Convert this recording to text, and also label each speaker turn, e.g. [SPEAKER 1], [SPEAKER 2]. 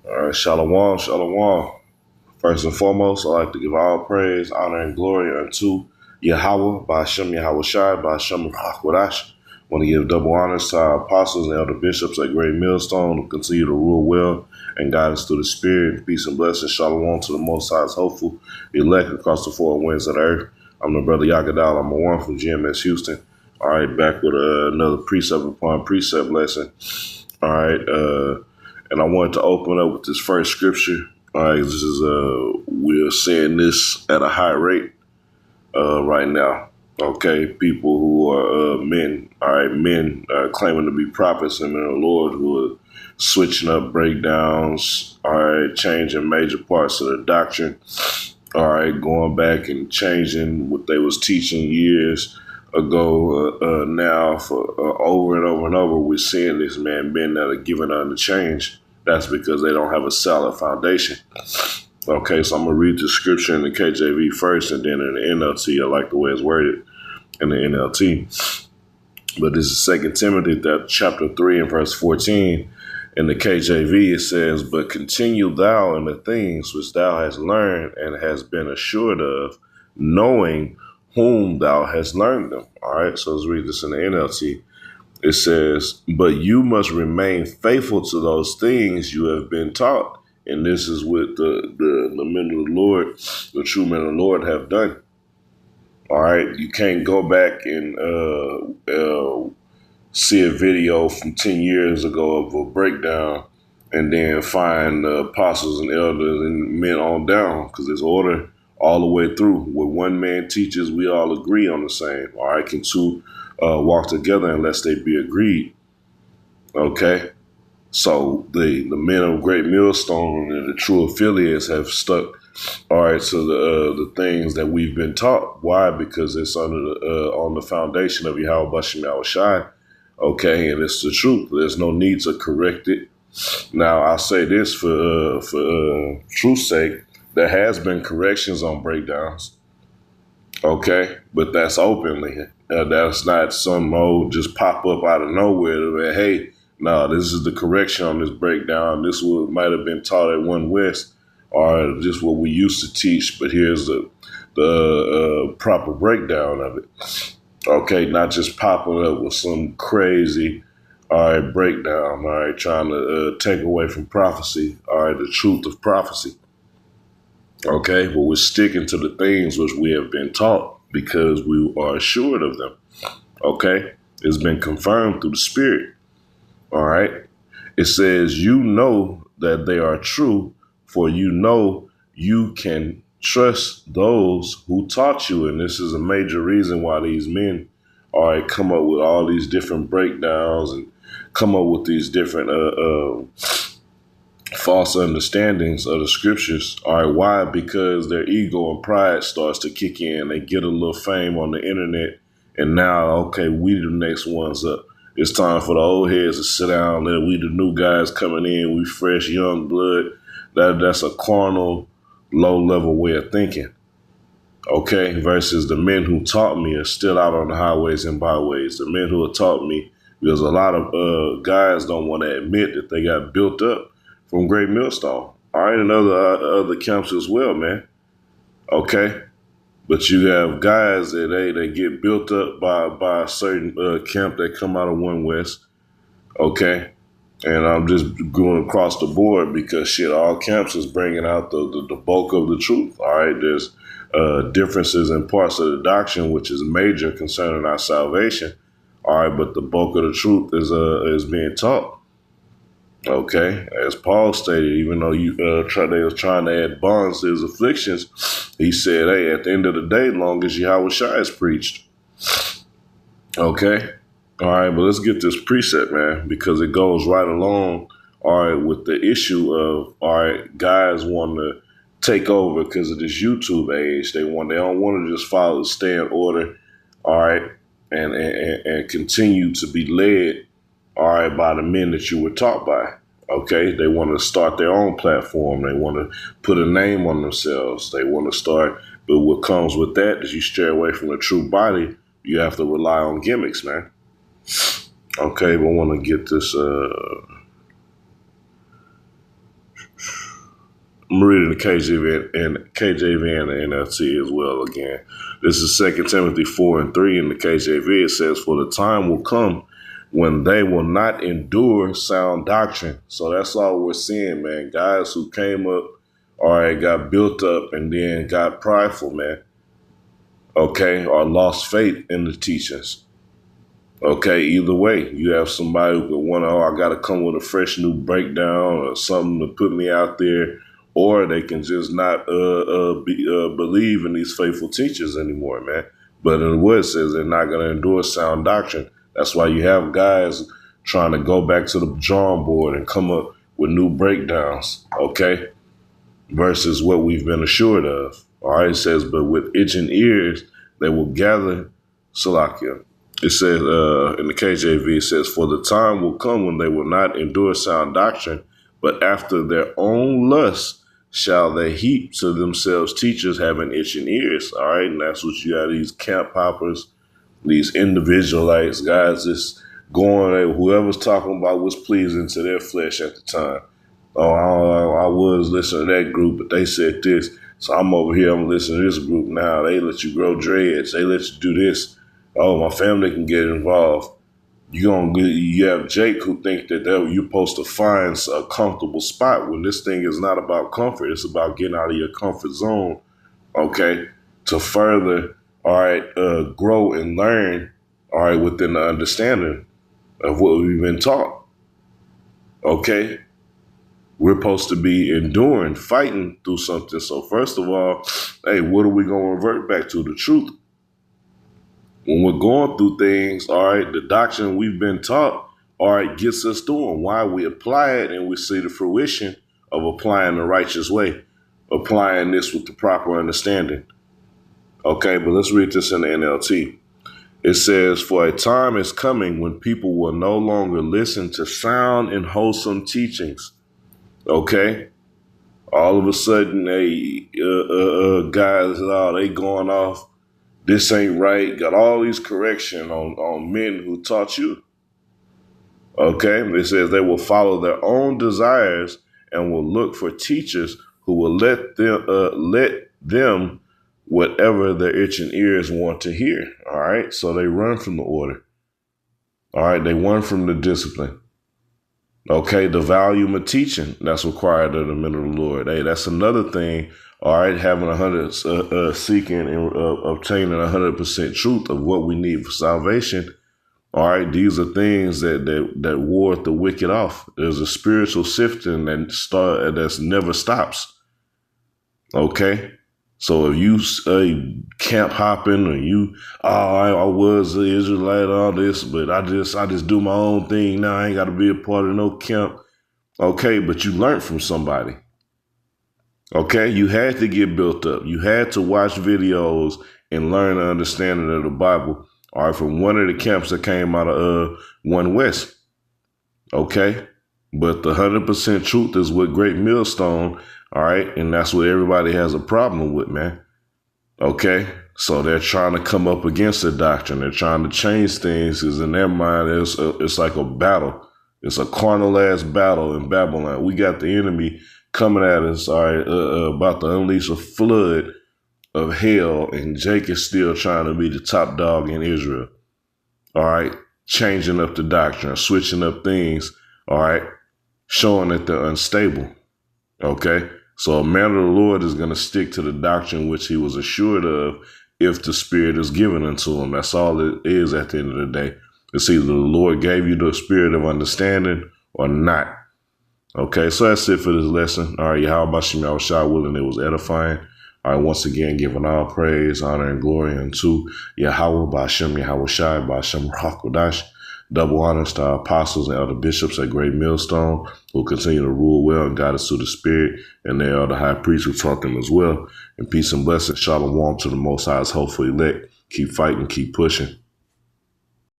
[SPEAKER 1] All right, shalom, shalom. First and foremost, I'd like to give all praise, honor, and glory unto Yahweh, Ba'ashem Yahweh Shai, Ba'ashem Hakwadash. Want to give double honors to our apostles and elder bishops at Great Millstone who continue to rule well and guide us through the Spirit. Peace and blessings, shalom to the Most High's hopeful elect across the four winds of the earth. I'm the brother Yagadal. I'm a one from GMS Houston. All right, back with another precept upon precept lesson. All right, and I wanted to open up with this first scripture. All right, this is we're seeing this at a high rate right now. Okay, people who are men, all right, men claiming to be prophets and men of the Lord who are switching up breakdowns, all right, changing major parts of the doctrine, all right, going back and changing what they was teaching years ago. Now for over and over and over, we're seeing this, man, men that are giving on the change. That's because they don't have a solid foundation. Okay, so I'm going to read the scripture in the KJV first and then in the NLT. I like the way it's worded in the NLT. But this is 2 Timothy chapter 3 and verse 14. In the KJV, it says, "But continue thou in the things which thou hast learned and hast been assured of, knowing whom thou hast learned them." All right, so let's read this in the NLT. It says, "But you must remain faithful to those things you have been taught." And this is what the men of the Lord, the true men of the Lord have done. All right. You can't go back and see a video from 10 years ago of a breakdown and then find the apostles and elders and men on down, because there's order all the way through. What one man teaches, we all agree on the same. All right. Can two walk together unless they be agreed? Okay. So the men of Great Millstone and the true affiliates have stuck, all right, to the things that we've been taught. Why? Because it's under on the foundation of Yahweh Bashim Yahweh Shai, okay, and it's the truth. There's no need to correct it. Now, I'll say this for truth's sake, there has been corrections on breakdowns, okay, but that's openly. That's not some old just pop up out of nowhere. Hey, no, this is the correction on this breakdown. This might have been taught at One West, or just what we used to teach, but here's the proper breakdown of it. Okay, not just popping up with some crazy, all right, breakdown, all right, trying to take away from prophecy, all right, the truth of prophecy. Okay, but we're sticking to the things which we have been taught because we are assured of them. Okay, it's been confirmed through the Spirit. All right. It says, "You know that they are true, for you know you can trust those who taught you." And this is a major reason why these men, all right, come up with all these different breakdowns and come up with these different false understandings of the scriptures. All right. Why? Because their ego and pride starts to kick in. They get a little fame on the internet. And now, okay, we the next ones up. It's time for the old heads to sit down. Let we the new guys coming in. We fresh, young blood. That's a carnal, low-level way of thinking. Okay, versus the men who taught me are still out on the highways and byways. The men who have taught me, because a lot of guys don't want to admit that they got built up from Great Millstone. All right, and other camps as well, man. Okay. But you have guys that they get built up by a certain camp that come out of One West, okay? And I'm just going across the board because shit, all camps is bringing out the bulk of the truth. All right, there's differences in parts of the doctrine, which is major concerning our salvation. All right, but the bulk of the truth is being taught. Okay, as Paul stated, even though they was trying to add bonds to his afflictions, he said, "Hey, at the end of the day, long as Yahweh Shai is preached." Okay, all right, but let's get this precept, man, because it goes right along, all right, with the issue of, all right, guys want to take over because of this YouTube age. They don't want to just follow, stay in order, all right, and continue to be led, all right, by the men that you were taught by. Okay, they want to start their own platform. They want to put a name on themselves. They want to start, but what comes with that is you stray away from the true body. You have to rely on gimmicks, man. Okay, but I want to get this I'm reading the KJV and the NLT as well again. This is 2 Timothy 4:3 in the KJV. It says, "For the time will come when they will not endure sound doctrine." So that's all we're seeing, man. Guys who came up, all right, got built up and then got prideful, man. Okay, or lost faith in the teachings. Okay, either way, you have somebody who could want to, I got to come with a fresh new breakdown or something to put me out there, or they can just not believe in these faithful teachers anymore, man. But in what it says, they're not going to endure sound doctrine. That's why you have guys trying to go back to the drawing board and come up with new breakdowns, okay, versus what we've been assured of. All right, it says, but with itching ears, they will gather Salakia. It says in the KJV, it says, "For the time will come when they will not endure sound doctrine, but after their own lust shall they heap to themselves teachers having itching ears." All right, and that's what you have, these camp hoppers, these individualites, guys just going, whoever's talking about what's pleasing to their flesh at the time. Oh, I was listening to that group, but they said this, so I'm over here, I'm listening to this group now. They let you grow dreads. They let you do this. Oh, my family can get involved. You have Jake who think that you're supposed to find a comfortable spot when this thing is not about comfort. It's about getting out of your comfort zone, okay, to further, all right, grow and learn, all right, within the understanding of what we've been taught, okay? We're supposed to be enduring, fighting through something. So first of all, hey, what are we going to revert back to? The truth. When we're going through things, all right, the doctrine we've been taught, all right, gets us through them. Why? We apply it and we see the fruition of applying the righteous way, applying this with the proper understanding. Okay, but let's read this in the NLT. It says, "For a time is coming when people will no longer listen to sound and wholesome teachings." Okay, all of a sudden, guys, they going off. This ain't right. Got all these correction on men who taught you. Okay, it says they will follow their own desires and will look for teachers who will let them whatever their itching ears want to hear. All right, so they run from the order. All right, they run from the discipline. Okay, the volume of teaching that's required of the men of the Lord. Hey, that's another thing. All right, having seeking and obtaining 100% truth of what we need for salvation. All right, these are things that ward the wicked off. There's a spiritual sifting that never stops. Okay, so if you camp hopping or I was an Israelite, all this, but I just do my own thing now. I ain't got to be a part of no camp. Okay, but you learned from somebody. Okay, you had to get built up. You had to watch videos and learn the understanding of the Bible. All right, from one of the camps that came out of One West. Okay, but the 100% truth is what Great Millstone. All right, and that's what everybody has a problem with, man. Okay, so they're trying to come up against the doctrine. They're trying to change things because in their mind, it's like a battle. It's a carnal ass battle in Babylon. We got the enemy coming at us, all right, about to unleash a flood of hell, and Jake is still trying to be the top dog in Israel. All right, changing up the doctrine, switching up things, all right, showing that they're unstable. Okay, so a man of the Lord is going to stick to the doctrine which he was assured of if the Spirit is given unto him. That's all it is at the end of the day. It's either the Lord gave you the spirit of understanding or not. Okay, so that's it for this lesson. All right, Yahweh Shem Yahushua willing, it was edifying. All right, once again, giving all praise, honor, and glory unto Yahweh B'Shem Yahushua B'Shem Rakodash. Double honors to our apostles and other bishops at Great Millstone who continue to rule well and guide us through the Spirit, and they are the high priests who taught them as well. And peace and blessings, shalom to the Most High's hopeful elect. Keep fighting, keep pushing.